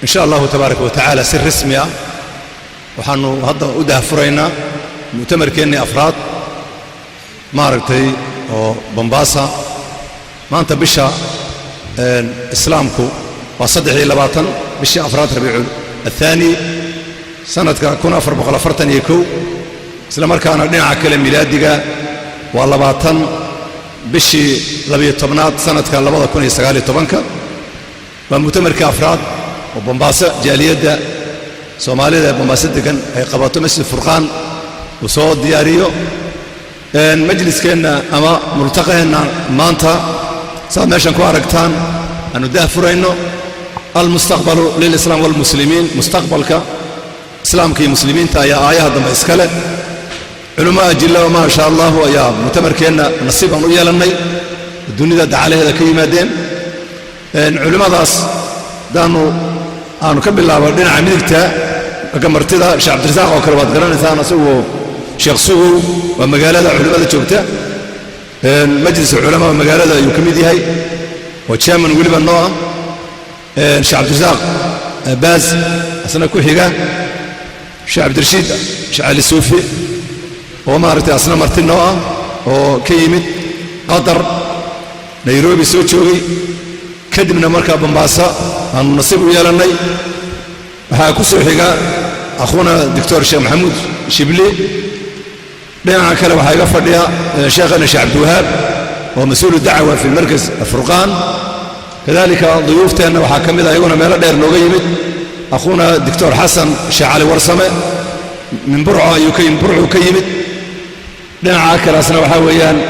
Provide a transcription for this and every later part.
إن شاء الله تبارك وتعالى سر رسمي وحنو هذا وده فرينا مؤتمر كأني أفراد ماركتي أو بمباسا ما أنت بشا إسلامكو وصدق إلى باطن بشا أفراد ربيع الثاني سنة كنا أفر بقلا فرتن يكو إسلام كان نعى كلام ميلادي والله باطن بشي لبي طبنات سنة كان لبضة كوني سقالي طبنكا ومؤتمر كأفراد وبمباسا جالية سوماليا بمباسا دكان هي قباطو مسجد فرقان وصوت دياريو المجلس كنا أما ملتقينا مانتا صار ماشان كو أركتان أنو ده فرينو المستقبل للإسلام والمسلمين مستقبلك إسلام كي مسلمين تا يا آية هذا ما إسكاله علماء جل وما شاء الله ويا مؤتمر كنا نصيبا ويا لني الدنيا دعا عليه ذا كيمادين علماء داس دانو أنا كمل الله دينا عميلته كمرتي ذا شيخ عبد الرزاق وكربات قرن ثانا سووا شيخ سووا ومقالة علماء شوبته المجلس العلماء ومقالة يكمدي هاي وتشامن ولي بالنوع شيخ عبد الرزاق باز أصلا كل حاجة شيخ عبد الرشيد شيخ علي السوفي وما رتي أصلا مرتين نوع وكيمت قطر نيروبي سوتشوي كدمنا مركب بمباسا عن نصيب ويالني هاكوسو حقا أخونا الدكتور الشيخ محمود شبلي بينا كلا وحاجة فرديا شيخنا الشيخ عبد الوهاب ومسؤول الدعوة في المركز الفرقان كذلك ضيوفتي أنه وحاكم إذا يقولنا ميلا دير نوغيمت أخونا الدكتور حسن الشيخ علي ورسمة من برعة يكيم برعة وكيمت بينا كلا سنة وحاويان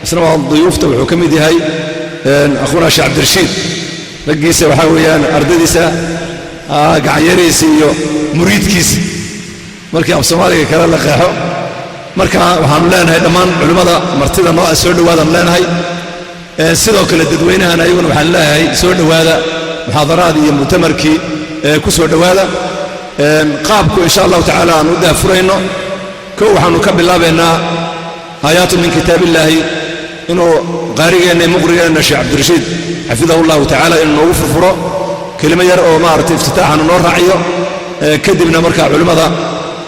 سنة ضيوفته وحكم إذا هاي أخونا الشيخ عبد الرشيد لقيسه وحاويان أردديسه قاعد يريسي مريد كيس مركي أبو سومالي كلا لقاحو مركا وحان لين هاي دمان علماء مرتدى نوع سود وهذا لين هاي سيدو كلا ددوينها أنا يقول وحان لها هاي سود وهذا محاضرات مؤتمر كي كسود وهذا قابكو إن شاء الله تعالى نودها فرينو كو وحان نكبل الله بأنها آيات من كتاب الله إنه قارئنا مقرئنا الشيخ عبد الرشيد حفظه الله تعالى إنه وفر فرو كلمة يرأو مارت افتتاحا نور رعيه كدبنا مركع علماء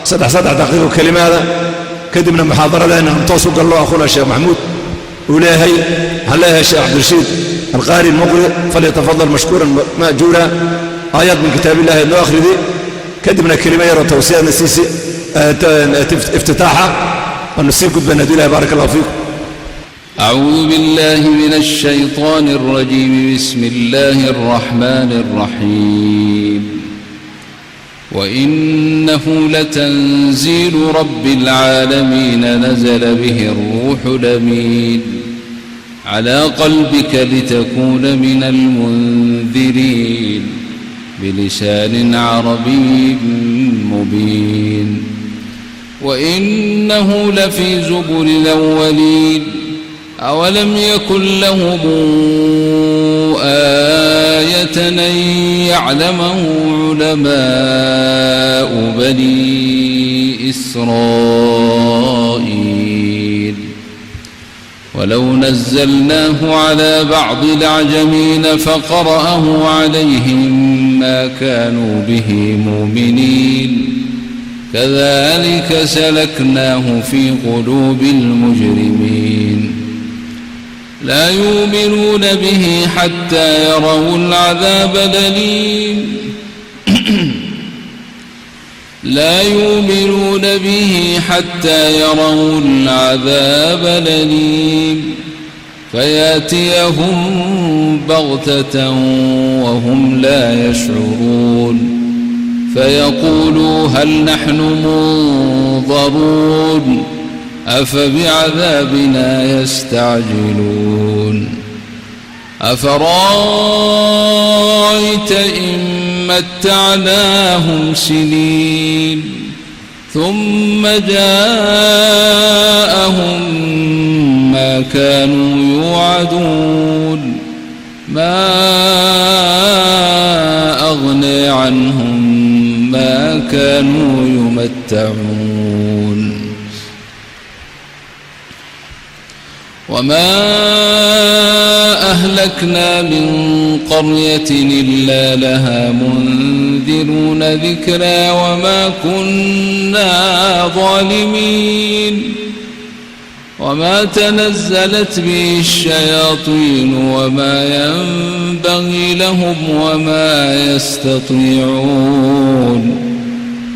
صدح دقيقة كلمة هذا كدبنا محاضرة لأنه توصل قال الله أخونا الشيخ محمود ولاهي هلاها الشيخ عبد الرشيد القارئ المقرئ فليتفضل مشكورا مأجورا آيات من كتاب الله إنه آخر ذي كدبنا كلمة يرأو توسيع نسيسي افتتاحا ونسيب قد بندي الله. بارك الله فيكم. أعوذ بالله من الشيطان الرجيم. بسم الله الرحمن الرحيم. وإنه لتنزيل رب العالمين نزل به الروح الأمين على قلبك لتكون من المنذرين بلسان عربي مبين. وإنه لفي زبر الأولين أولم يكن لهم آية أن يعلمه علماء بني إسرائيل. ولو نزلناه على بعض الأعجمين فقرأه عليهم ما كانوا به مؤمنين كذلك سلكناه في قلوب المجرمين. لا يؤمنون به حتى يروا العذاب الأليم. لا يؤمنون به حتى يروا العذاب الأليم فيأتيهم بغتة وهم لا يشعرون فيقولوا هل نحن منظرون أفبعذابنا يستعجلون. أفرأيت إن متعناهم سنين ثم جاءهم ما كانوا يوعدون ما أغنى عنهم ما كانوا يمتعون. وما أهلكنا من قرية إلا لها منذرون ذكرى وما كنا ظالمين. وما تنزلت به الشياطين وما ينبغي لهم وما يستطيعون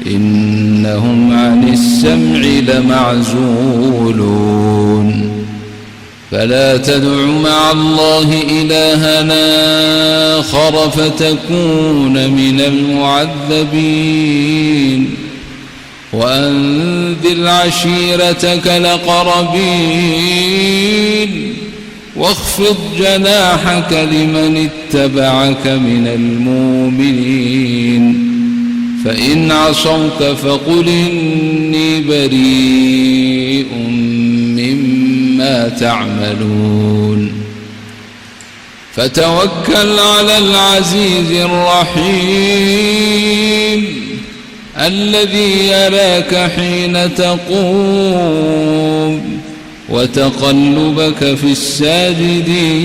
إنهم عن السمع لمعزولون. فلا تدع مع الله إلهنا آخر فتكون من المعذبين. وأنذر عشيرتك الأقربين واخفض جناحك لمن اتبعك من المؤمنين. فإن عصوك فقل إني بريء مما تعملون. فتوكل على العزيز الرحيم الذي يراك حين تقوم وتقلبك في الساجدين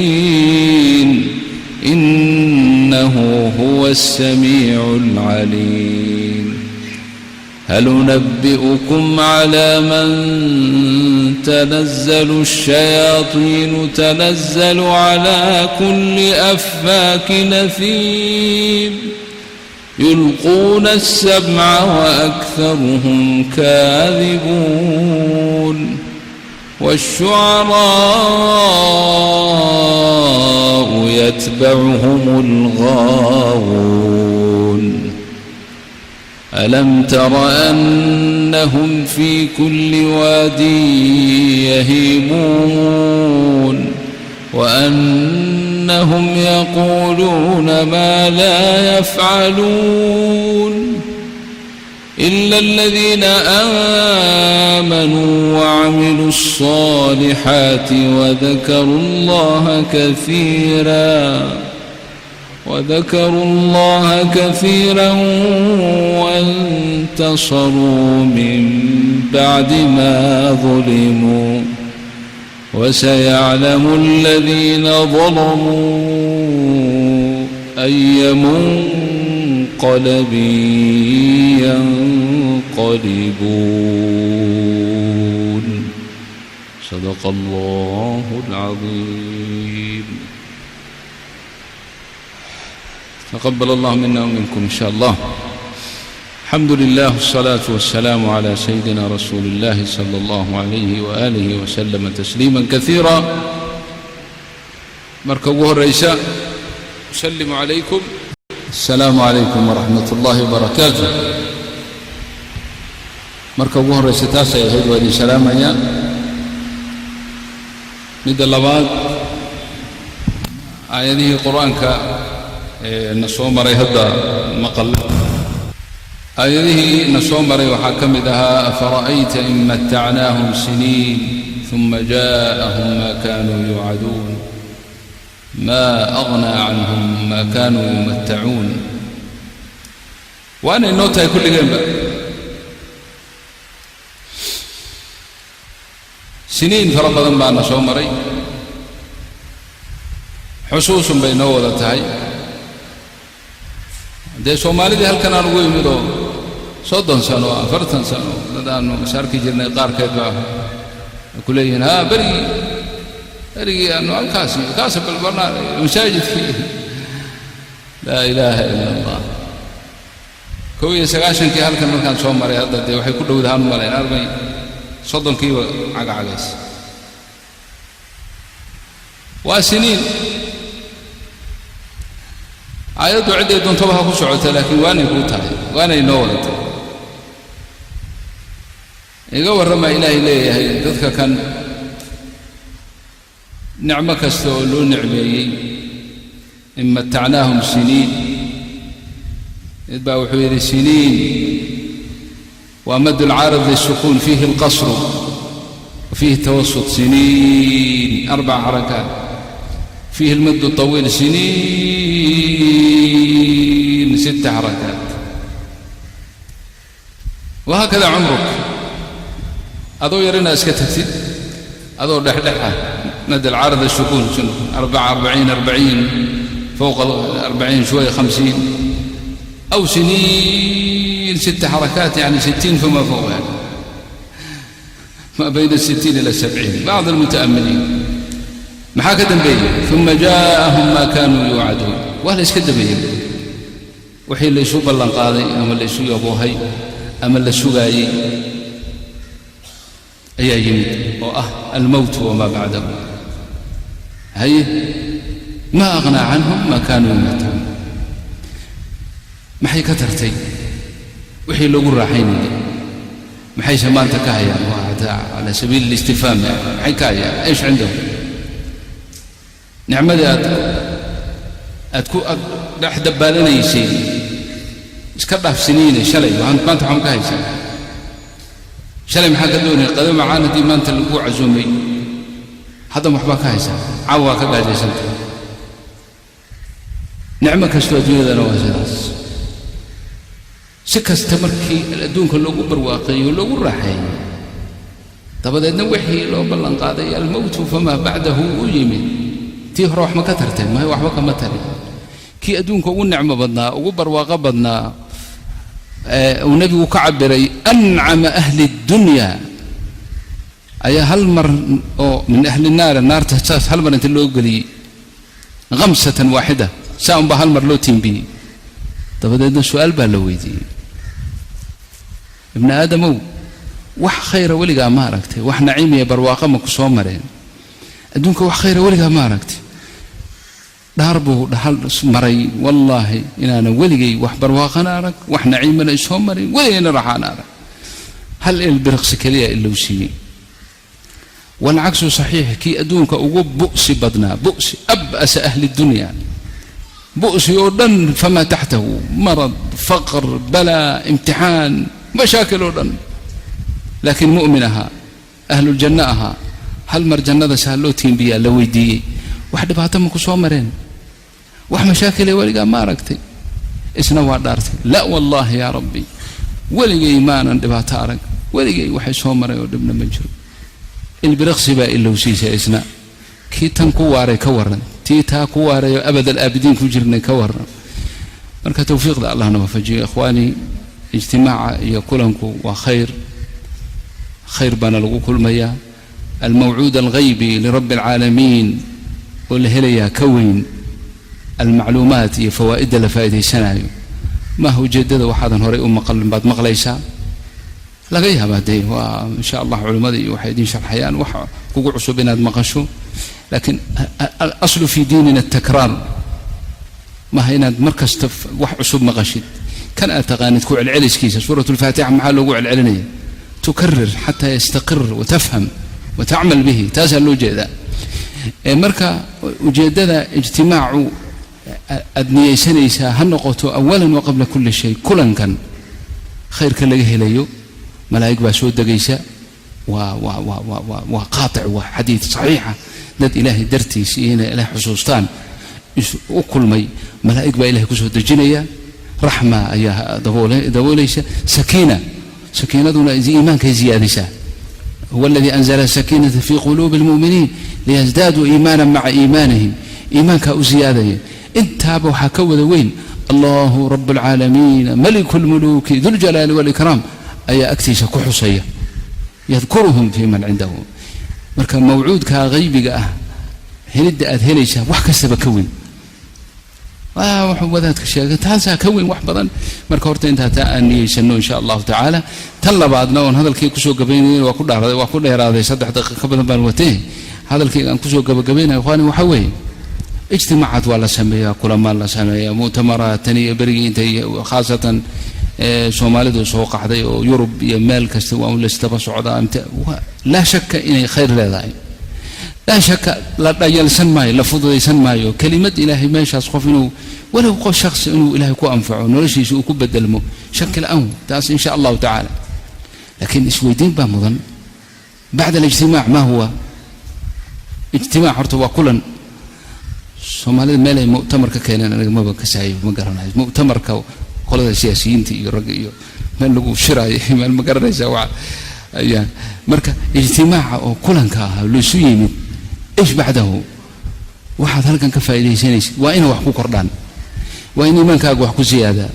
إنه هو السميع العليم. هل ننبئكم على من تنزل الشياطين تنزل على كل أفاك نثيم يلقون السمع وأكثرهم كاذبون. والشعراء يتبعهم الغاوون. ألم تر أنهم في كل واد يهيمون وأنهم يقولون ما لا يفعلون إلا الذين آمنوا وعملوا الصالحات وذكروا الله كثيرا وانتصروا من بعد ما ظلموا وسيعلم الذين ظلموا أي منقلب ينقلبون. صدق الله العظيم. تقبل الله منا ومنكم إن شاء الله. الحمد لله والصلاة والسلام على سيدنا رسول الله صلى الله عليه وآله وسلم تسليما كثيرا. مركبوه الرئيساء أسلم عليكم. السلام عليكم ورحمة الله وبركاته. مركبوه الرئيساء تاسع يهد ودي سلام يا مد اللباد آياته القرآن كالنصوم ريهد مقل آياته النصوم ريه وحاكمدها أفرأيت إن متعناهم سنين ثم جاءهم ما كانوا يوعدون ما أغنى عنهم ما كانوا يمتعون. وأنا النوتة كل جنب سنين فربضا معنا صومري حسوس بينه وذاتهاي دي صومالي دي هل كان أرغوي مدو صدن سنو أفرتن سنو لدانو مساركي جرني قار كيدوا كلين ها بري أنه الكاسب بالبرنامج المساجد فيه لا إله إلا الله. كوي سقاشن كي هل كان صومري هذا دي وحي كله ودهان مالين أربعين صدن كي عقعقس وسنين آيات عدة دون طبها خشعة لكن وانا يقولتها وانا ينولت يقول رمى إلهي إليه ذاتك كان نعمك استولوا نعمي إن متعناهم سنين يتبعوا حوير سنين ومد العارض للسكون فيه القصر وفيه توسط سنين 4 حركات فيه المد الطويل سنين 6 حركات وهكذا عمرك أضو يرينا اسكتكتي أضو دحدحة مد العارض السكون 40 فوق 40 شوية 50 أو سنين 6 حركات يعني 60 فما فوق يعني ما بين 60 إلى 70 بعض المتأملين محاكة بين ثم جاءهم ما كانوا يوعدون وهل اسكت بين وحي اللي يسوب اللنقاضي أما اللي يسوب أبوهي أما اللي يسوب أي يميت الموت وما بعده هي ما أغنى عنهم ما كانوا يمتعون ما حي كثرتي وحي اللي يقول راحين ما حي سمان تكايا على سبيل الاستفهام يعني حي كايا إيش عندهم نعمة أتكون أحد بالنا يسير إسكبها في سنين شلي وأنت ما تحوم كايسا شلي محاكا دوني قدم معانا دي ما أنت اللقوع عزومي هذا محبا كايسا عوا كايسا سنت نعمة كستوجيه ذا نوازراس سكس تمركي الأدون كله برواقي ولو راحي طب إذا نوحي لو بلن قاضي الموت فما بعده يمين تيه روح ما كثرته ما هي وحبك ما تري كي أدونك ونعمة بدنا وبرواقة بدنا ونبي كعبري أنعم أهل الدنيا أي هل مر من أهل النار تحساس هل مر أنت اللي قلي غمسة واحدة ساهم بهل مر لو تنبي طب هذا السؤال بالويدي ابن آدم وح خير ولقى ما ركته وح نعيم يا برواقة مكسومرين أدونك وح خير ولقى ما ركته داربو دحل مري والله إن أنا ولقي وح برواقة نارك وح نعيم لا يسومرين ولا راح نارك هل البرقس كليه إلا وسيني والعكس صحيح كي أدونك أقول بؤس بدنا بؤس أبأس أهل الدنيا بؤس يودن فما تحته مرض فقر بلاء امتحان مشاكل يودن لكن مؤمنها أهل الجنة هل مر جنة سهلوتين بيا لويدي واحد بهاتمك صومرين واحد مشاكل ولقى ما ركتي اسنوا دارتي لا والله يا ربي ولقى إيمانا دباتارك ولقى واحد صومرين ودبنا مجرو البرقص با إلا وسيسا إسنا كي تنكواري كورن تي تاكواري أبد الآبدين كجرنا كورن مركا توفيق ذا الله نوفجي إخواني اجتماع يقولنكو وخير خير بنا لغو كل مياه الموعود الغيبي لرب العالمين والهليا كوين المعلومات فوائد لفائده سنة ما هو جدده وحدا هوري مقل بعد مقليسا لقيها بعدين وإن شاء الله علماء وحيدين شرحيان وقوع عصبنا مقشو لكن الأصل في ديننا التكرار ما هنا مركز وح عصب مقشد كان أتغاني تكوع العلس كيسة سورة الفاتحة مع لقوع العلنية تكرر حتى يستقر وتفهم وتعمل به تازل وجدا مركا وجدد اجتماع أدنية سنيسة هنقطه أولا وقبل كل شيء كلا كان خير كله ليو ملايك باسود دقيسة وقاطع وحديث صحيحة ند إلهي درتي سينا إله حسوستان وكل مي ملايك با إلهي كسود الجنية رحمة أيها دوليسة سكينة دون إيمان كي زيادة هو الذي أنزل السكينة في قلوب المؤمنين ليزدادوا إيمانا مع إيمانهم إيمان كأزيادة انت أبو حكو ذوين الله رب العالمين ملك الملوك ذو الجلال والإكرام أي أكتيس كحصية يذكرهم في من عنده مركا موعود كغيبك هند أذهليسة وحكا سبكوين وحوذاتك الشيء تاسع كوين وحبضا مركورت انت تأني سنو إن شاء الله تعالى تلا بعدنا هذا الكي كسو قبيني وكل هذا صدح دقيقة قبل بانوتيه هذا الكي كسو قبيني يا إخواني وحوي اجتماعات ولا سمية كل ما لا سمية مؤتمرات تانية بريئين خاصة سومالي سوق حدا يوروب يمال كستوا ولا استبى سعودة لا شك إن خير لذا لا شك لا يلسن ماي لا فضل يلسن مايو كلمة إلهي ما يشخص إنه ولو قال شخص إنه إلهي كو أنفعه نرشي سو كو بدلمه شكل أمر تاس إن شاء الله تعالى لكن إسويدين بامضا بعد الاجتماع ما هو اجتماع حرتوا كلا سومالي مالي مؤتمر ككينا أنا ما بكسايف ما قرنا مؤتمر كو كل السياسيين تي رجيو من لقوا شراي من المقرن سواء يعني مركا اجتماع كلا كها لسويين إيش بعده واحد هل كان كفاية سنيس وين وحكو قردان وين من كاجو وحكو زيادة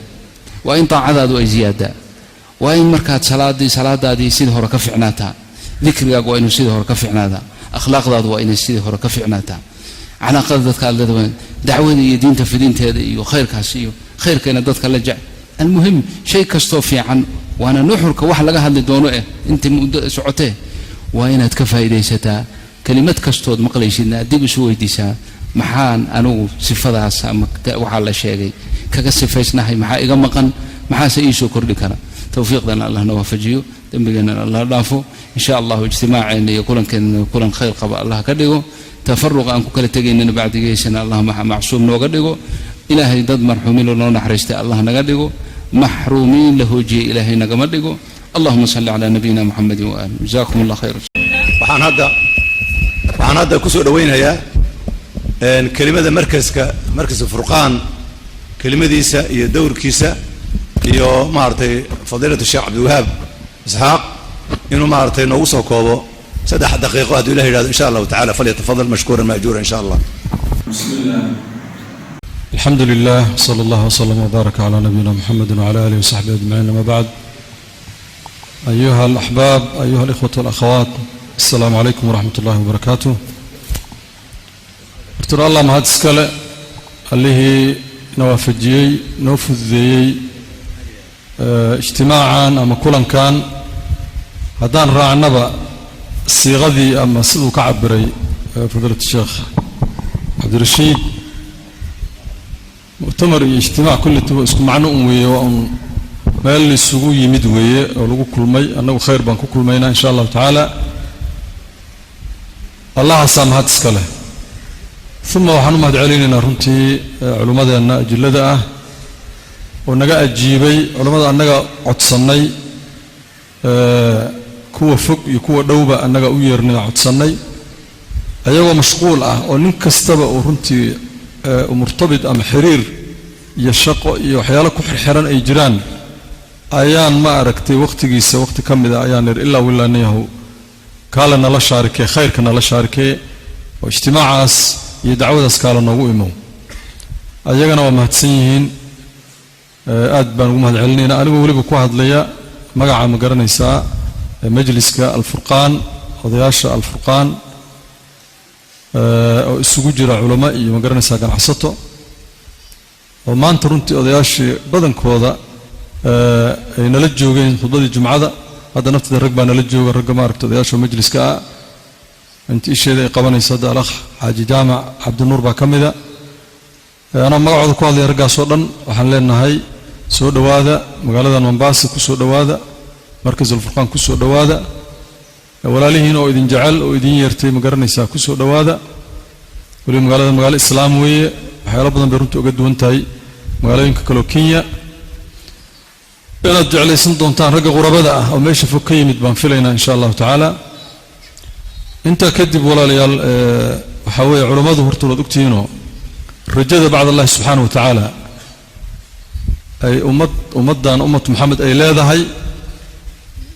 وين طاعة ذو زيادة وين مركات صلاة دي سيد هو ركفعناتها ذكر جاجو وين سيد هو ركفعناتها أخلاق ذو وين سيد هو ركفعناتها على قدرتك على دعوة دين تفدين تهدي وخير كاسيو خير كان ضدك لجع المهم شيء كستوفي عن وانا نحرك واحد لقاها اللي دونه انت سعوته وين تكفى ليستا كلمة كستود مقليشنا دي سوي ديسا محان انو صفدا سامك وحال شيء كغا صفيسنا هي maxaa iga maqan maxaa se iisoo kordhi kara tawfiiqdan Allah nawaafajiyo dambigeena Allah dhaafo insha Allah ijtimaaceena iyo kulan khayr qaba Allah ka dhigo tafarruq aan ku kala tageynana bacdigeysana Allah macsuum nooga dhigo ilaahay dad marxuumin loo naxariistay Allah naga dhigo محرومين له جي إلهي نقم دغو اللهم صل على نبينا محمد وآله جزاكم الله خير waxaan hadda ku soo dhaweynayaa kelimada markas furqaan kelimadiisa iyo dowrkiisa iyo maartay fadiilada sheekh Abdul Wahhab Ishaaq inuu maartay noogu soo koobo 3 daqiiqo hadii Ilaahay yiraahdo insha Allah ta'ala falyatafadal mashkuuran maajuuran insha Allah bismillah الحمد لله صلى الله وسلم وبارك على نبينا محمد وعلى آله وصحبه أجمعين أما بعد أيها الأحباب أيها الإخوة والأخوات السلام عليكم ورحمة الله وبركاته ارتر الله ما هتسكال اللي نوافجي نوفذي اجتماعا أما كلا كان هدان راع النبأ الصيغذي أما سلو كعبري فضيلة الشيخ عبد الرشيد مؤتمر اجتماع كل اسكو معنا ويا وان مال السوق يمد ويا ولو كلمي انه خير بان كلمينا ان شاء الله تعالى الله سامحت اسكله ثم waxaan mahad celinayna runtii culimadeena jilada ah oo naga ajiibay culimada anaga codsanay kuwa fog iyo kuwa dhowba anaga u yeernay codsanay ayagoo mashquul ah oo nin kastaba oo runtii ومرتبط أم حرير يشقو يحياله كحر حران أي جيران أيان ما أركتي وقت جيس وقت كم إذا أيان إلا ولا نيهو قالنا لا شاركة خير كنا لا شاركة واجتماع يدعو ذا قالنا وإمو أيجنا ومهتسين أدبن ومهدعلني أنا بقول لك واحد ليا مجا مقرن نساء مجلس الفرقان وضياش الفرقان isugu jira culimo iyo magaranaysa ganacsato oo maanta runtii odayaashii badankooda ay nala joogeen khudbadii jumcada hadda naftada rag baa nala jooga ragga maaragta odayaasha majliska ah intii isheeda ay qabanaysa hadda alakh xaaji jaamac cabdinuur baa ka mida anaa magacooda ku hadlaya raggaasoo dhan waxaan leenahay soo dhowaada magaalada Mombasa ku soo dhowaada markazul furqaan ku soo dhowaada walaalihiin oo idin jecel oo idin yeertay ma garanaysaa ku soo dhowaada wali magaalada magaalo islaam weeye waxyaalo badan bay runtii uga duwan tahay magaalooyinka kale oo Kenya inaad jeclaysan doontaan ragga qurabada ah oo meesha fog ka yimid baan filaynaa insha Allah taala inta kadib walaalayaal waxa weeye culimadu horta wad ogtiino rajada bacda Allah subhanahu wa ta'ala ay ummadan ummat Muhammad ay leedahay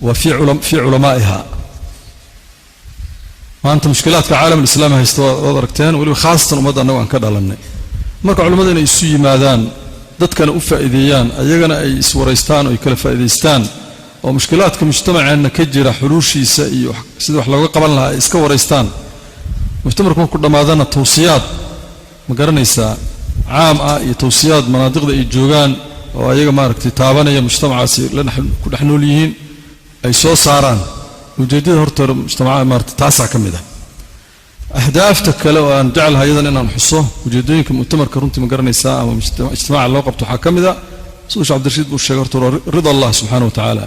wa fi ulamaiha maanta mushkilaadka caalamka islaamka haysto wad aragteen wali khaasatan ummadan aan ka dhalanay marka culimadu inay isu yimaadaan dadkana u faa'iideeyaan ayagana ay iswareystaan oo ay kala faa'iideystaan oo mushkilaadka mujtamaceena ka jira xuluushiisa iyo sida wax looga qaban lahaa iska wareystaan mujtamacu ku dhamaadana tawsiyaad ma garanaysaa caam ah iyo tawsiyaad manaadiqda ay joogaan oo ayaga maaragtay taabanaya mujtamacaasi la ku dhaxnool yihiin ay soo saaraan ujeedada horta mujtamaca maaragtay taasa kamid ah ahdaafta kale oo aan jecelahay idan inaan xuso ujeedooyinka mu'tamarka runtii ma garanaysaa ama mujtamaca loo qabto waxa kamid ah Sheekh Abdirashiid buu sheegay horta rida Allah subhanahu wa ta'ala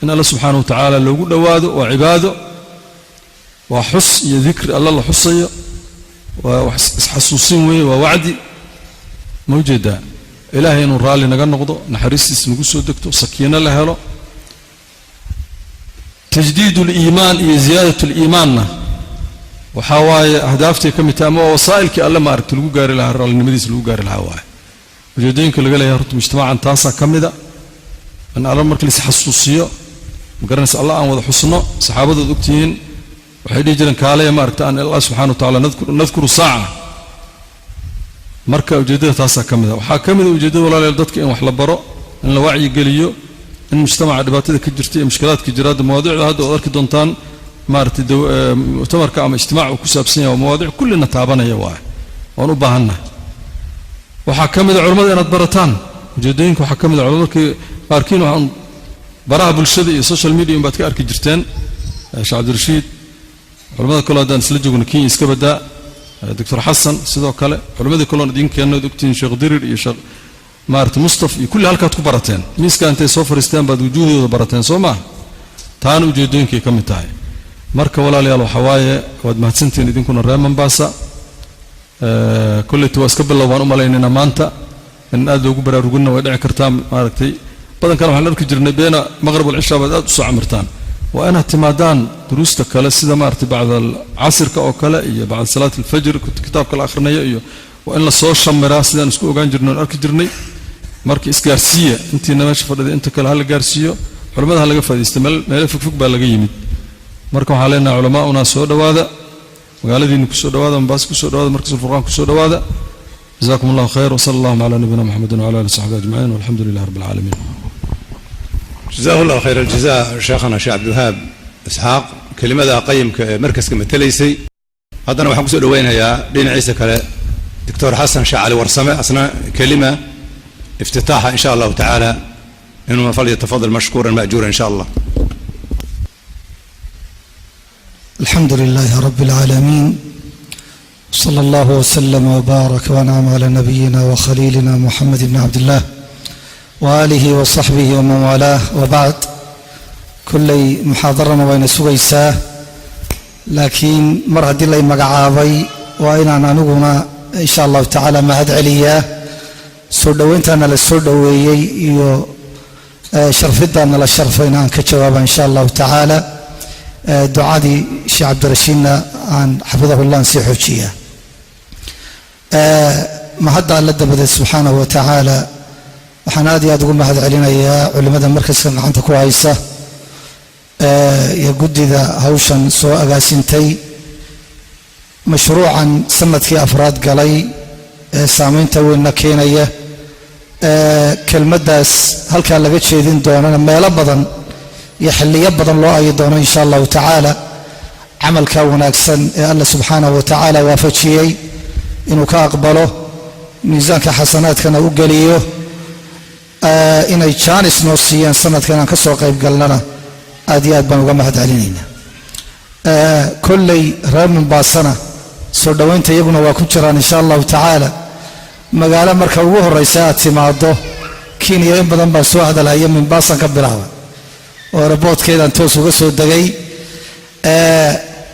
in Allah subhanahu wa ta'ala loogu dhawaado waa cibaado waa xus iyo dhikr Allah la xusayo waa isxasuusin weey waa wacdi mawjada ilaahay inuu raali naga noqdo naxariistiisa nagu soo degto sakiina la helo tajdiidul iimaan iyo ziyaadatul iimaanna waxa waaye ahdaaftii kamid tahay ama wasaa'ilkii alla ma aragti lagu gaari lahaa raalnimadiisa lagu gaari lahaa waaye ujeedooyinka laga leeyahay horta mujtamacan taasa kamida in alla markii la xasuusiyo magaranaysa Allah aan wada xusno saxaabadu ogtihiin waxay dhijireen kaalaya ma aragta aan Allah subhanahu wa ta'ala nadkuru saa'a marka ujeedada taasa kamida waxa kamida ujeedada walaalayaal dadka in wax la baro in la wacyi geliyo in mujtamaca dhibaatada ka jirta iyo mushkilaadka jiraada mawaadiicda hadda oo arki doontaan maartay mu'tamarka ama ijtimaac ku saabsan yahay mawaadiic kullina taabanaya waan u baahannahay waxa kamida culimada inaad barataan ujeedooyinka waxa kamida culimadka qaarkiin waxaan baraha bulshada iyo social media in baad ka arki jirteen Sheekh Abdirashiid culimada kale hadaan isla joogno Kenya iska badaa Dr. Hassan sidoo kale culimada kale oo idinkeena ogtiin Sheekh Dirir iyo Sheekh maartay Mustafa iyo kulli halkaad ku barateen miiska intay soo fariisteen baad wujuudooda barateen Soomaa taan ujeedooyinka ka mid tahay marka walaalayaal waxa waaye waad mahadsantiin idinkuna reer Mombasa kulli iska bilowaan u malaynayna maanta in aad ugu baraarugna way dhici kartaa maartay badan kale waxaan arki jirnay beena maghrib wal isha baad aad u soo amirtaan waa inaad timaadaan duruusta kale sida maartay bacda casirka oo kale iyo bacda salaat al-fajr kitaabka la akhrinayo iyo waa in la soo shamiraa sidaan isku ogaan jirnay arki jirnay markii isgaarsiiya intii meesha fadhida inta kale hal gaarsiiyo culimada laga faa'iideystay meel fog baa laga yimid marka waxaa leenahay culimo una soo dhawaada magaaladiina ku soo dhawaada Mombasa ku soo dhawaada markazul furqaan ku soo dhawaada jazakumullahu khayr wa sallallahu ala nabiyyina muhammadin wa ala alihi wa sahbihi ajma'in walhamdulillahi rabbil alamin جزاه الله خير الجزاء شيخنا شيخ عبد الوهاب اسحاق كلمه قيم مركز كمثليسي هذا انا waxaan ku soo dhaweynayaa dhinaciisa kale دكتور حسن شاعلي ورسمه اثناء كلمه افتتاحها ان شاء الله تعالى انه فليتفضل مشكورا ماجورا ان شاء الله. الحمد لله رب العالمين صلى الله وسلم وبارك وانعم على نبينا وخليلنا محمد بن عبد الله وآله وصحبه ومن والاه وبعد كل محاضرة وين سويساه لكن مرة دي لي مقعابي وإن أنا نقونا إن شاء الله تعالى ما أدعي سودوين تانا للسودوي شرفتنا للشرفين كجواب إن شاء الله تعالى دعادي شيخ عبد الرشيد عن حفظه الله نسيحه شيئا ما هدى الله سبحانه وتعالى waxaan aad iyo aad ugu mahad celinayaa culimada markaska gacanta ku haysa iyo guddida hawshan soo agaasintay mashruucan sanadkii afraad galay ee saameynta weynna keenaya kelmaddaas halkaa laga jeedin doonana meelo badan iyo xilliyo badan loo ayi doono insha allahu tacaala camalka wanaagsan ee alla subxaanahu wa tacaala waafajiyey inuu ka aqbalo miisaanka xasanaadkana u geliyo inay jaanis noo siiyeen sanadkan aan ka soo qayb galnana aad iyo aad baan uga mahad celinaynaa. kolley reer Mombasana soo dhowaynta iyaguna waa ku jiraan insha allahu tacaala. magaalo marka ugu horreysa aad timaado Kenya in badan baa soo hadalhaya Mombasa ka bilaaba oo airportkeedan toos uga soo degay.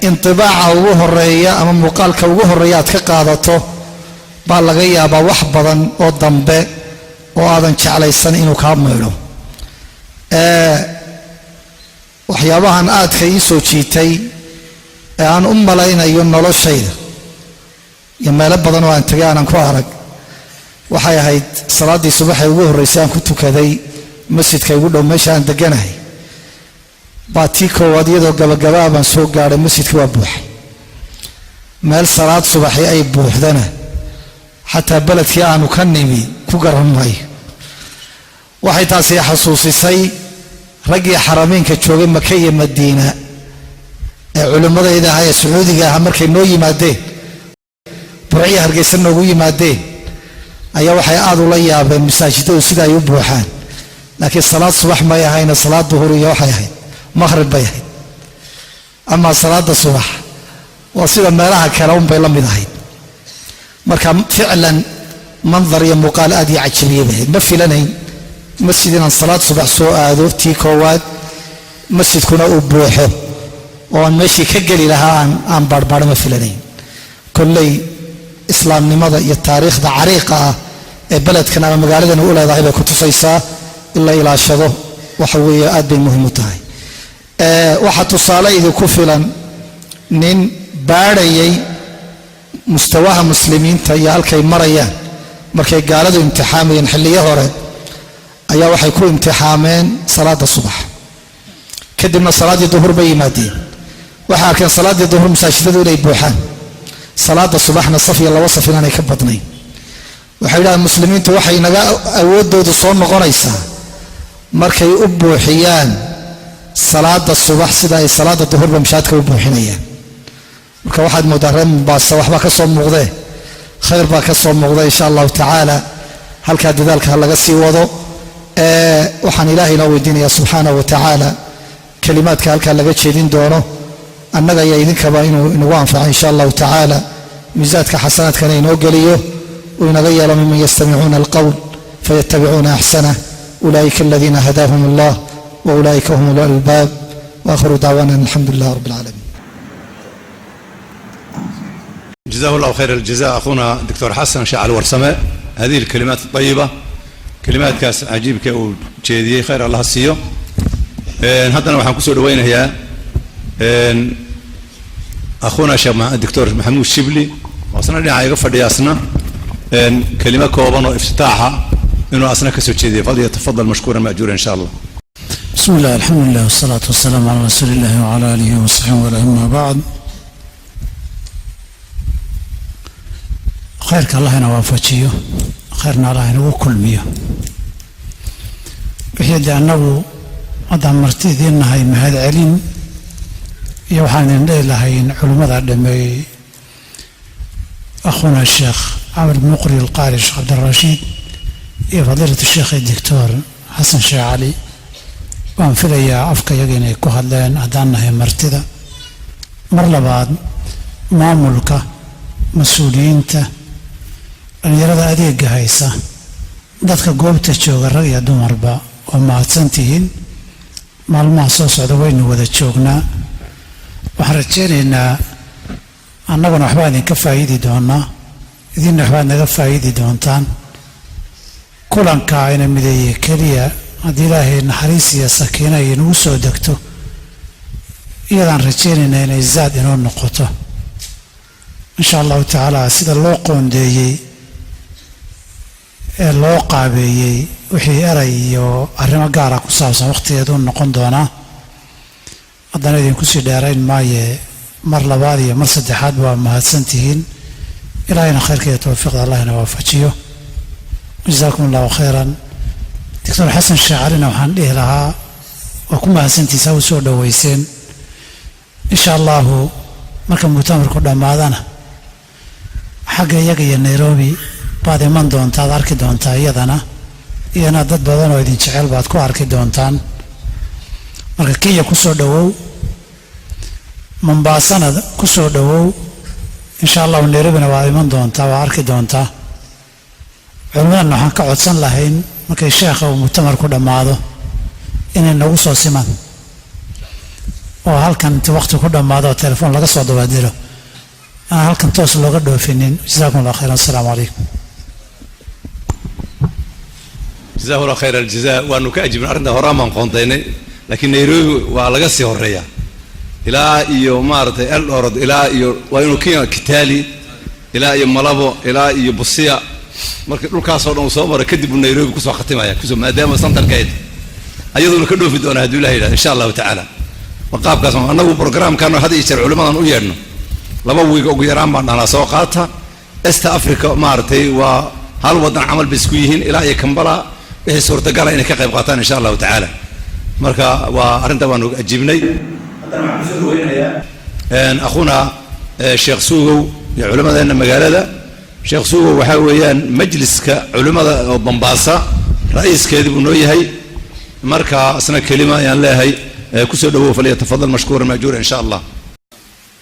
intibaaca ugu horeeya ama muuqaalka ugu horeeya aad ka qaadato baa laga yaabaa wax badan oo dambe oo aadan jeclaysan inuu kaa meelo. waxyaabahan aadka ii soo jiitay ee aan u malaynayo noloshayda iyo meelo badan oo aan tagay aanan ku arag waxay ahayd salaaddii subaxee ugu horreysay aan ku tukaday masjidka igu dhow meesha aan deganahay. baa tii koowaad iyadoo gabagabaa baan soo gaadhay, masjidkii waa buuxay. meel salaad subaxii ay buuxdana xataa beledkii aanu ka nimi ku garan maayo. waxay taasi xasuusisay raggii xarameynka joogay Maka iyo Madiina ee culimmadayda ahaa ee Sacuudiga ahaa markay noo yimaadeen burciya Hargeysa noogu yimaadeen ayaa waxay aad ula yaabeen masaajidadu sida ay u buuxaan. laakiin salaad subax may ahayna salaad duhur iyo waxay ahayd maghrib bay ahayd. ama salaada subax waa sida meelaha kale un bay la mid ahayd. marka ficlan manzar iyo muuqaal aad iyo cajiibiyay bahayd. ma filanayn masjid inaan salaad subax soo aado tii koowaad masjidkuna uu buuxo oo aan meeshii ka geli lahaa aan baarbaarin ma filanayn. kolley islaamnimada iyo taariikhda cariiqa ah ee beledkan ama magaaladan u leedahay bay ku tusaysaa in la ilaashado. waxa weeye aad bay muhiim u tahay. waxaa tusaale idinku filan nin baadhayay mustawaha muslimiinta iyo halkay marayaan markay gaaladu imtixaamayeen xilliyo hore ayaa waxay ku imtixaameen salaada subax. kadibna salaaddii duhur bay yimaadeen. waxay arkeen salaaddii duhur masaajidadu inay buuxaan, salaada subaxna saf iyo laba saf inaanay ka badnayn. waxay yidhahdeen muslimiintu waxay naga awooddoodu soo noqonaysaa markay u buuxiyaan salaada subax sida ay salaada duhurba mashaadka u buuxinayaan. marka waxaad moodaa reer Mombasa waxbaa ka soo muuqdee khayr baa ka soo muuqda insha allahu tacaala. halkaa dadaalka ha laga sii wado. waxaan ilaahayna weydiinayaa subxaanahu wa tacaala kalimaadka halkaa laga jeedin doono annaga iyo idinkaba inuu inagu anfaco insha allahu tacaala. miisaadka xasanaadkana inoo geliyo uu inaga yeelo miman yastamicuuna alqowl fayattabicuuna axsanah. ulaa'ika aladiina hadaahum allah وأولئك هم أولو الألباب. وآخر دعوانا الحمد لله رب العالمين. جزاه الله خير الجزاء أخونا دكتور حسن شاعل ورسمة. هذه الكلمات الطيبة كلمات كاس عجيب كجيدية خير الله السيو. هذا نحن كسر وين هي أخونا شيخ الدكتور محمود الشبلي وصلنا لنا عيقف رياسنا كلمة كوبان وافتتاحها إنه أصلا كسر جيدية فليتفضل مشكورا مأجورا إن شاء الله. بسم الله الحمد لله والصلاة والسلام على رسول الله وعلى آله وصحبه وله. أما بعد خيرك الله ينوافجيه خيرنا الله ينوكلميه بحيث أنه هذا مرتدين هاي مهد علم يوحنا لهاي علماء دمي أخونا الشيخ عبد المقري القاري الشيخ عبد الرشيد فضيلة الشيخ الدكتور حسن شاعلي waan filayaa afka yaga inay ku hadleen haddaan nahay martida. mar labaad maamulka mas-uuliyiinta dhalinyarada adeega haysa dadka goobta jooga rag iyo dumarba waa mahadsantihiin. maalmaha soo socda waynu wada joognaa. waxaan rajaynaynaa annaguna waxbaa idinka faa'iidi doonaa, idinna waxbaad naga faa'iidi doontaan. kulanka ayna mideeye keliya haddii ilaahay naxariis iyo sakiina ay nagu soo degto iyadaan rajaynaynaa inay zaad inoo noqoto insha allahu tacaala. sida loo qoondeeyey ee loo qaabeeyey wixii eray iyo arrimo gaara ku saabsan wakhtigeeduu noqon doonaa. haddana idinku sii dheerayn maaye mar labaad iyo mar saddexaad waa mahadsantihiin. ilaahayna khayrka iyo tawfiiqda allahna waafajiyo. jazaakum allahu khayran. دكتور حسن شاعرنا وحان ليه لها وكما سنتي ساو سو دويسين ان شاء الله مركب مؤتمر قدام بعضنا حاجه يجي نيروبي بعد ما دونتا اركي دونتا يدنا iyana dad badan oo idin jecel baad ku arki doontaan marka Kenya ku soo dhawow Mombasana ku soo dhawow insha Allah Nairobina waa iman doontaa waa arki doontaa culimadan waxaan ka codsan lahayn markay sheekha uu mu'tamar ku dhamaado inay nagu soo siman oo halkan inta waqti ku dhamaado telefoon laga soo dabaadiro aan halkan toos looga dhoofinin jazakumullahu khairan assalamu alaykum جزاه الله خير الجزاء وأنه كأجب أرنا هراما قنطيني لكن نيروبي ولا قصي هرية إلى إيو مارت الأرض إلى إيو وإنه كيا كتالي إلى إيو ملابو إلى إيو بصية مركز الكاسور وصومر كذب نيروبي كسو ختمها يا كسو ما دام سنتر كيد أيضا كله في دون هدول هيدا إن شاء الله تعالى وقاب كاسم أنا برنامج كانوا هذا يشرع علماء ويرنا لما ويجرام أنا سوقاتها است أفريقيا مارتي وهل وضع عمل بسكويهن إلى يكمبلا به صورة قال إنك قيب قاتان إن شاء الله تعالى مركا وأرنت وانو أجيبني أن أخونا الشيخ سوغو علماء ذا مقالة شيخ سوغو وحاويان مجلس كعلماء بمباسا رئيس كذب نوي هي مركا سنة كلمة يعني لا هي كسره فليتفضل مشكورا مأجورا إن شاء الله.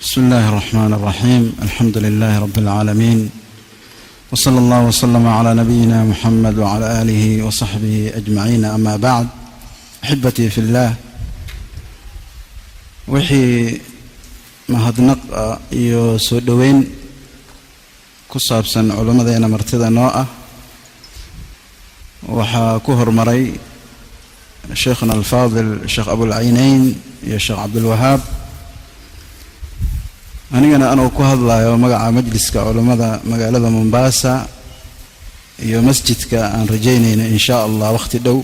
بسم الله الرحمن الرحيم الحمد لله رب العالمين وصلى الله وسلم على نبينا محمد وعلى آله وصحبه أجمعين أما بعد أحبتي في الله وحي مهدنق يسودوين كصابسا علماء ذينا مرتدى نوعة وحا كهر مري شيخنا الفاضل الشيخ أبو العينين يا شيخ عبد الوهاب أنا ku hadlayo magaca majliska culimada magaalada Mombasa iyo masjidka aan rajaynayna insha Allah waqti dhow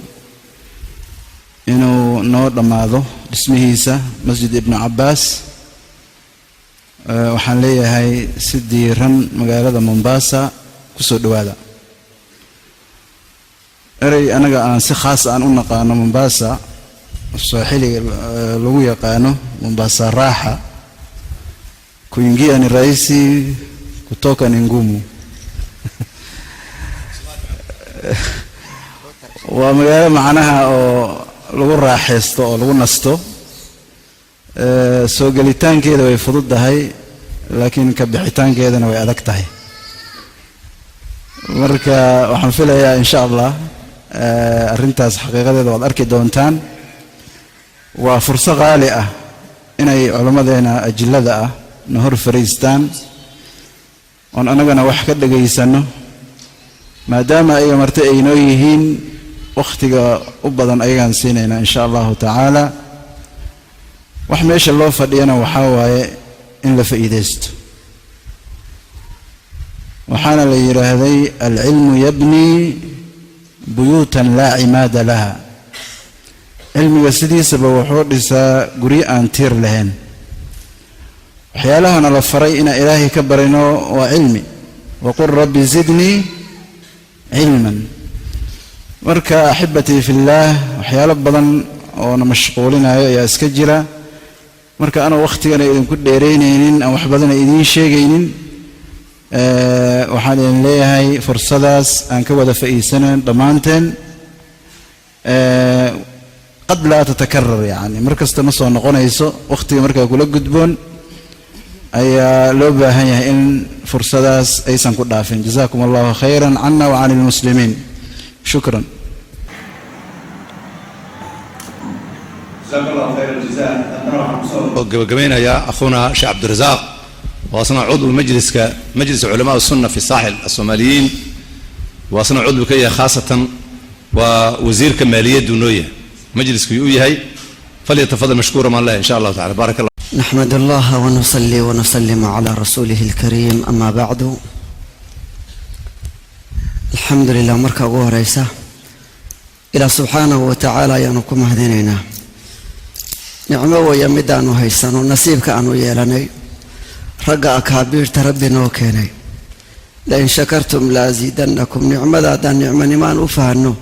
inuu noo dhamaado dhismihiisa masjid ibn Abbas waxaan leeyahay si diiran magaalada Mombasa ku soo dhawaada eray anaga aan si khaas aan u naqaano Mombasa Swahili lagu yaqaano Mombasa raaxa kuingia ni rahisi kutoka ni ngumu waa magaalo macnaha oo lagu raaxeysto oo lagu nasto soo galitaankeeda way fududahay laakiin ka bixitaankeedana way adag tahay marka waxaan filayaa insha Allah arintaas xaqiiqadeeda waad arki doontaan waa fursad qaali ah inay culimadeena ajillada ah نهر فريستان وأن أنا وحكد لجيسانه ما دام أي مرتئي نويهين وقتك أبدا أيضا سنين إن شاء الله تعالى وحميش الله فدينا وحاوى إن لفئيدست وحان لي هذي العلم يبني بيوتا لا عماد لها علم يسدي سبب وحورسا قريئا تير لهن حيالها نلفري إن إلهي كبرنا وعلمي وقل ربي زدني علما مركا أحبتي في الله وحيال بدن وأنا مشغولين يا اسكجرة مركا أنا وقتي أنا إذن كنت ديرينين أو حبذنا إذن شيئين وحاليا ليهي فرصداس أن كودا في سنة ضمانتين قد لا تتكرر يعني مركز تمسوا نقونا يسو وقتي مركا كل قدبون أي لو باهي إن فرصداس أيسان كدافين جزاكم الله خيرا عنا وعن المسلمين شكرا جزاك الله خير الجزاء قبلنا يا أخونا شيخ عبد الرزاق وأصنع عضو مجلس علماء السنة في الساحل الصوماليين وأصنع عضو كيا خاصة ووزير كمالية دونية مجلس كيوية هي فليتفضل مشكورا من الله إن شاء الله تعالى بارك الله. نحمد الله ونصلي ونسلم على رسوله الكريم أما بعد الحمد لله مركا ورئيسة إلى سبحانه وتعالى ينكم هدينينا نعمة ويمدان وهيسان ونصيبك أنو يلاني رقا أكابير تربنا وكيني لئن شكرتم لازيدنكم نعمة دان نعمة نمان أفهنو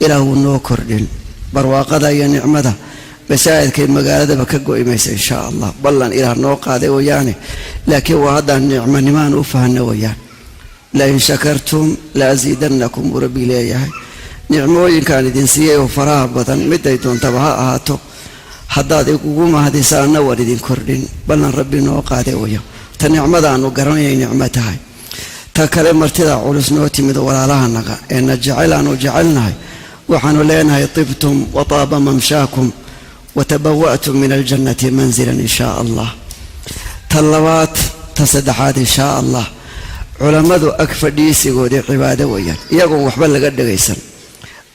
إلى هو نوكردين برواقضا يا نعمة مساعد كي مقالة بكقو إميس إن شاء الله بلان إلى نوقع ذي وياني لكن وهذا النعمة نمان أفهن ويان لئن شكرتم لأزيدنكم وربي ليه nicmooyinkaan idin siiyey oo faraha badan miday doontaba ha ahaato haddaad igugu mahadisaanna waan idin kordhin ballan rabbi noo qaade wayo ta nicmadaannu garanayay nicmo tahay ta kale martida culus noo timid walaalahanaga eena jecel aanu jecelnahay waxaanu leenahay tibtum wa taaba mamshaakum watabawa'tum min aljannati manzilan in shaa allah ta labaad ta saddexaad in shaa allah culammadu ag fadhiisigoodii cibaado weeyaan iyagoon waxba laga dhagaysan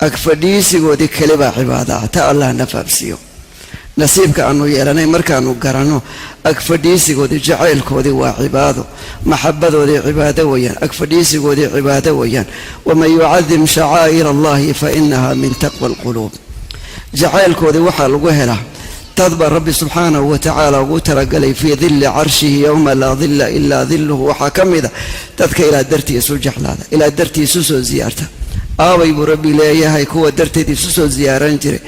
ag fadhiisigoodii kelibaa cibaado ah ta allah na faabsiiyo nasiibka aanu yeelanay markaanu garanno ag fadhiisigoodii jacaylkoodii waa cibaado maxabadoodii cibaado weeyaan ag fadhiisigoodii cibaado weeyaan waman yucadim shacaa'ir allahi fa inaha min taqwa alquluub jacaylkoodii waxaa lagu helaa dadba rabbi subxaanahu wa tacaala ugu talagalay fii dilli carshihi yowma laa dilla ilaa dilluhu waxaa ka mida dadka ilaa dartiisu jeclaada ilaa dartiisu soo ziyaarta aaway buu rabbi leeyahay kuwa darteed isu soo ziyaaran jiray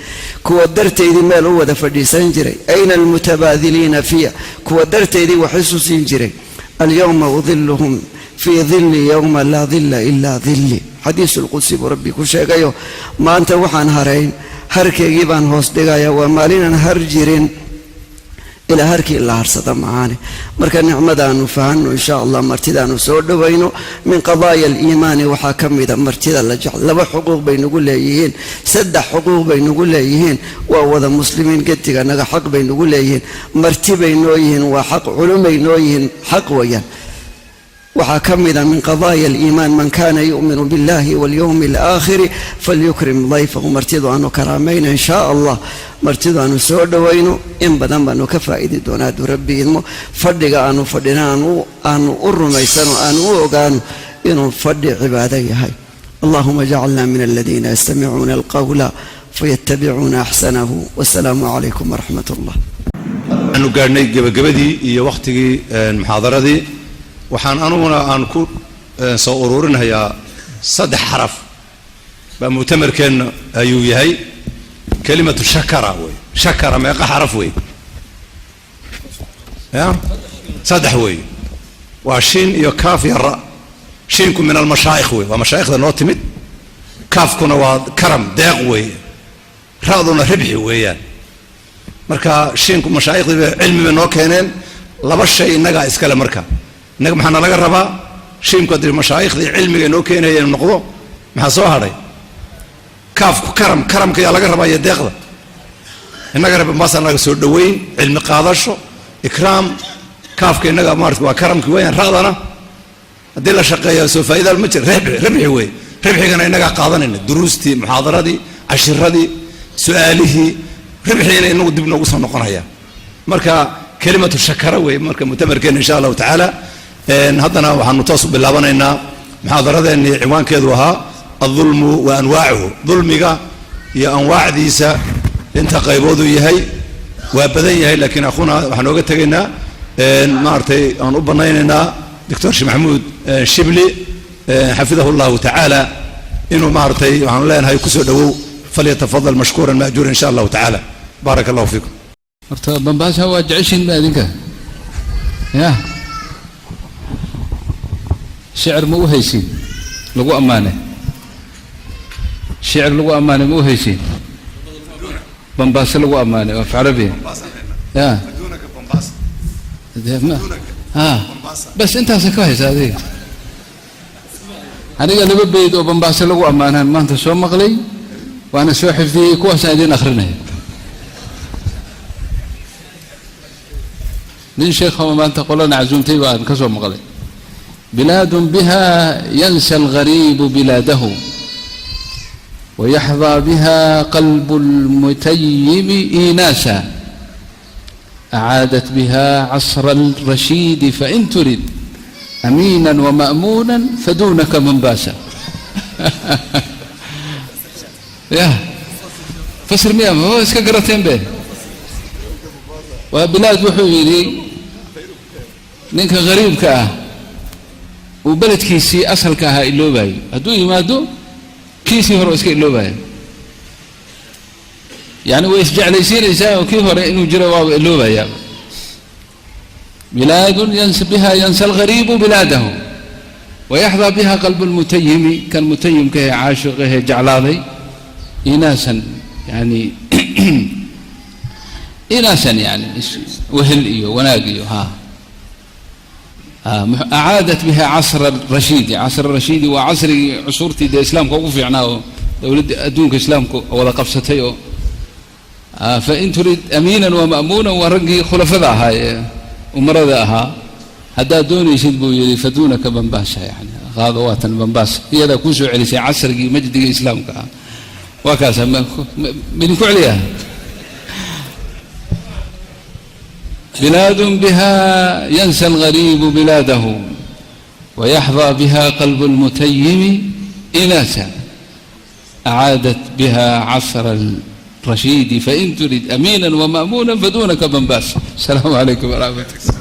kuwa darteydii meel u wada fadhiisan jiray ayna almutabaadiliina fiya kuwa darteydii wax isu siin jiray alyowma udilluhum fii dilli yowma laa dilla ilaa dilli xadiisu lqudsi buu rabbi ku sheegayo maanta waxaan harayn harkeygii baan hoos dhigaya waa maalinaan har jirin ilaa harkii la harsada macaane marka nicmadaanu fahanno insha allah martidaanu soo dhowayno min qadaaya aliimaani waxaa ka mida martida la jecel laba xuquuq bay nagu leeyihiin saddex xuquuq bay nagu leeyihiin waa wada muslimiin gediga naga xaq bay nagu leeyihiin marti bay noo yihiin waa xaq culumay noo yihiin xaq weeyaan waxaa ka mida min qadaaya aliimaan man kaana yu'minu billahi walyowmi alaakhiri falyukrim dayfahu martidu aanu karaamayno in shaa allah martidu aanu soo dhowayno in badan baanu ka faa'idi doonaa hadduu rabbi idmo fadhiga aanu fadhina aanu u rumaysano aanu u ogaano inuu fadhi cibaado yahay allahuma jacalna min aladiina yastamicuuna alqawla fayattabicuuna axsanahu wasalaamu calaykum waraxmat allah waxaanu gaadhnay gebagabadii iyo wakhtigii muxaadaradii waxaan anuguna aan ku soo ururinayaa 3 xaraf baa mu'tamarkeenna ayuu yahay kelimatu shakara wey shakara meeqa xaraf wey ya 3 wey waa shin iyo kaaf iyo ra shinku min almashaayikh wey waa mashaayikhda noo timid kaafkuna waa karam deeq wey raaduna ribxi weeyaan marka shinku mashaayikhda cilmi bay noo keeneen 2 shay innaga iskale marka innaga maxaa laga rabaa shiimku haddii mashaayikhda cilmiga inoo keenaya inuu noqdo maxaa soo hadhay kaafku karamka yaa laga rabaa iyo deeqda innaga rabbi maasa naga soo dhoweyn cilmi qaadasho ikraam kaafka innaga maarta waa karamki weeyaan raadana haddii la shaqeeyo soo faa'iida ma jiro ribxi wey ribxigana innaga qaadanayna duruustii muxaadaradii cashiradii su'aalihii ribxiina inagu dib noogu soo noqonaya marka kelimatu shakara wey marka mu'tamarkeena insha allahu tacaala haddana waxaanu toos u bilaabanaynaa muxaadaradeennii ciwaankeedu ahaa aldulmu wa anwaacuhu dulmiga iyo anwaacdiisa inta qaybooduu yahay waa badan yahay laakiin akhuna waxaan ooga tegaynaa maaragtay aan u banaynaynaa doctor sheekh maxamuud shibli xafidahu llahu tacaala inuu maaragtay waxaanu leenahay kusoo dhowow falyatafadal mashkuuran maajuura insha allahu tacaala baaraka allahu fiikum horta bambaasa waa jeceshiin ma adinka ya shicir ma u haysiin lagu ammaanay shicir lagu ammaanay ma u haysiin bambaase lagu ammaanay waa carabiya ya bas intaasa ka haysa adiga aniga 2 beyd oo bambaase lagu ammaanaan maanta soo maqlay waana soo xifdiyey kuwaasaan idiin akhrinaya nin sheekha maanta qolana casuumtay baan ka soo maqlay بلاد بها ينسى الغريب بلاده ويحظى بها قلب المتيم إيناسا أعادت بها عصر الرشيد فإن ترد أمينا ومأمونا فدونك منباسا يا فسر ميام هو اسكقرتين به وبلاد وحويري نينك غريب كاه وبلد كيسي أصل كها إلوباي هدو يمادو كيسي هرو اسكي إلوباي يعني ويسجع ليسير إنسان وكيف هرو إنو جروا إلوباي بلاد ينسى بها ينسى الغريب بلاده ويحظى بها قلب المتيم كالمتيم كه عاشق كه جعلاضي إناسا يعني إناسا يعني وهل إيو وناقيو أعادت بها عصر الرشيد وعصر عصورتي دي إسلام كوفي عناه دولد أدونك إسلام ولا قفصتيو فإن تريد أمينا ومأمونا ورقي خلفذاها ومرذاها هذا دوني يشدبوا يفدونك بنباسا يعني غاضوات بنباسا هي ذا كوسو علي في عصر مجد الإسلام وكاسا من عليها بلاد بها ينسى الغريب بلاده ويحظى بها قلب المتيم إناسا أعادت بها عصر الرشيد فإن تريد أمينا ومأمونا فدونك بنباسا. السلام عليكم ورحمة الله.